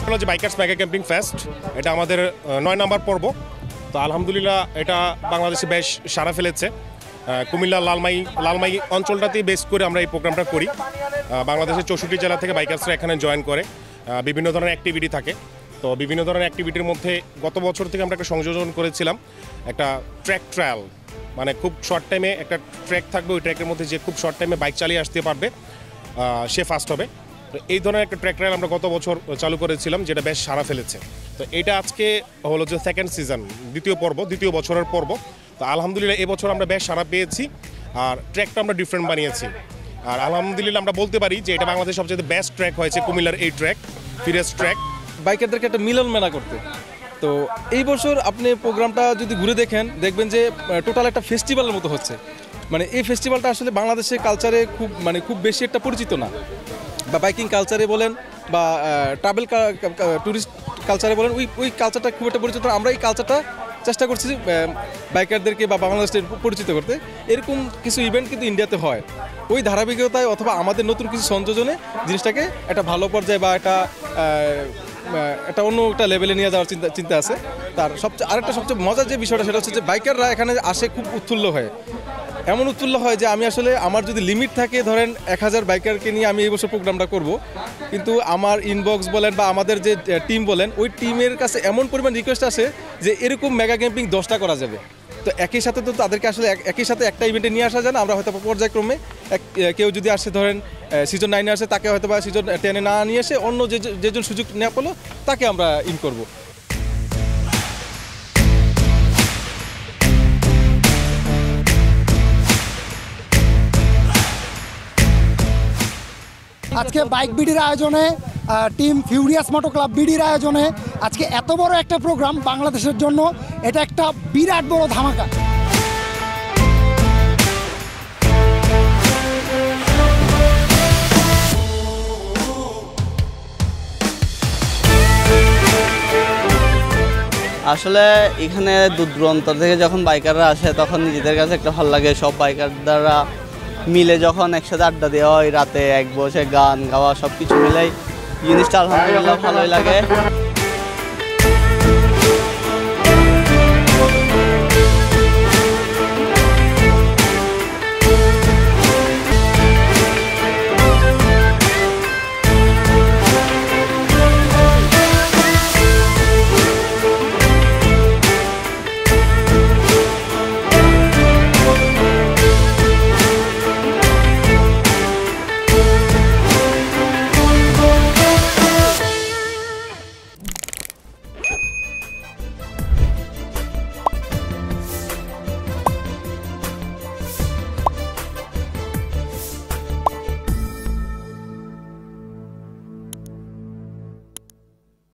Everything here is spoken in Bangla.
হলো যে বাইকার্স মেগা ক্যাম্পিং ফেস্ট, এটা আমাদের 9 নম্বর পর্ব। তো আলহামদুলিল্লাহ এটা বাংলাদেশে বেশ সাড়া ফেলেছে। কুমিল্লা লালমাই অঞ্চলটাতেই বেস করে আমরা এই প্রোগ্রামটা করি। বাংলাদেশের 64 জেলা থেকে বাইকার্সরা এখানে জয়েন করে। বিভিন্ন ধরনের অ্যাক্টিভিটি থাকে। তো বিভিন্ন ধরনের অ্যাক্টিভিটির মধ্যে গত বছর থেকে আমরা একটা সংযোজন করেছিলাম, একটা ট্র্যাক ট্রায়াল, মানে খুব শর্ট টাইমে একটা ট্র্যাক থাকবে, ওই ট্র্যাকের মধ্যে যে খুব শর্ট টাইমে বাইক চালিয়ে আসতে পারবে সে ফার্স্ট হবে। তো এই ধরনের একটা ট্র্যাক ট্রায়াল আমরা গত বছর চালু করেছিলাম, যেটা বেশ সাড়া ফেলেছে। তো এটা আজকে হলো যে সেকেন্ড সিজন, দ্বিতীয় বছরের পর্ব। তো আলহামদুলিল্লাহ এবছর আমরা বেশ সাড়া পেয়েছি, আর ট্র্যাকটা আমরা ডিফারেন্ট বানিয়েছি। আর আলহামদুলিল্লাহ আমরা বলতে পারি যে এটা বাংলাদেশের সবচেয়ে বেস্ট ট্র্যাক হয়েছে কুমিল্লার এই ট্র্যাক, ফিরেস্ট ট্র্যাক। বাইকারদেরকে একটা মিলন মেলা করতে। তো এই বছর আপনি প্রোগ্রামটা যদি ঘুরে দেখবেন যে টোটাল একটা ফেস্টিভ্যালের মতো হচ্ছে। মানে এই ফেস্টিভ্যালটা আসলে বাংলাদেশের কালচারে খুব বেশি একটা পরিচিত না, বা বাইকিং কালচারে বলেন বা ট্রাভেল ট্যুরিস্ট কালচারে বলেন, ওই কালচারটা খুব একটা পরিচিত না। আমরা এই কালচারটা চেষ্টা করছি বাইকারদেরকে বা বাংলাদেশে পরিচিত করতে। এরকম কিছু ইভেন্ট কিন্তু ইন্ডিয়াতে হয়, ওই ধারাবাহিকতায় অথবা আমাদের নতুন কিছু সংযোজনে জিনিসটাকে একটা ভালো পর্যায়ে বা একটা অন্য একটা লেভেলে নিয়ে যাওয়ার চিন্তা আছে। তার সবচেয়ে মজার যে বিষয়টা সেটা হচ্ছে যে বাইকাররা এখানে আসে খুব উৎফুল্ল হয়। এমন উৎফুল্ল হয় যে আমি আসলে আমার যদি লিমিট থাকে, ধরেন 1000 বাইকারকে নিয়ে আমি এই বছর প্রোগ্রামটা করব, কিন্তু আমার ইনবক্স বলেন বা আমাদের যে টিম বলেন, ওই টিমের কাছে এমন পরিমাণ রিকোয়েস্ট আসে যে এরকম মেগা ক্যাম্পিং 10টা করা যাবে। তো একই সাথে তো তাদেরকে আসলে একই সাথে একটা ইভেন্টে নিয়ে আসা যায় না। আমরা হয়তো পর্যায়ক্রমে কেউ যদি আসে, ধরেন সিজন 9-এ আসে, তাকে হয়তো বা সিজন 10-এ না নিয়ে এসে অন্য যেজন সুযোগ নেওয়া পেলো তাকে আমরা ইন করব। আজকে বাইক বিডির আয়োজনে, টিম ফিউরিয়াস মোটো ক্লাব বিডির আয়োজনে আজকে এত বড় একটা প্রোগ্রাম বাংলাদেশের জন্য, এটা একটা বিরাট বড় ধামাকা। আসলে এখানে দূর দূরান্ত থেকে যখন বাইকাররা আসে তখন নিজেদের কাছে একটা ভালো লাগে। সব বাইকাররা মিলে যখন একসাথে আড্ডা দেওয়া হয়, রাতে এক বসে গান গাওয়া, সব কিছু মিলেই জিনিসটা আলহামদুলিল্লাহ ভালোই লাগে।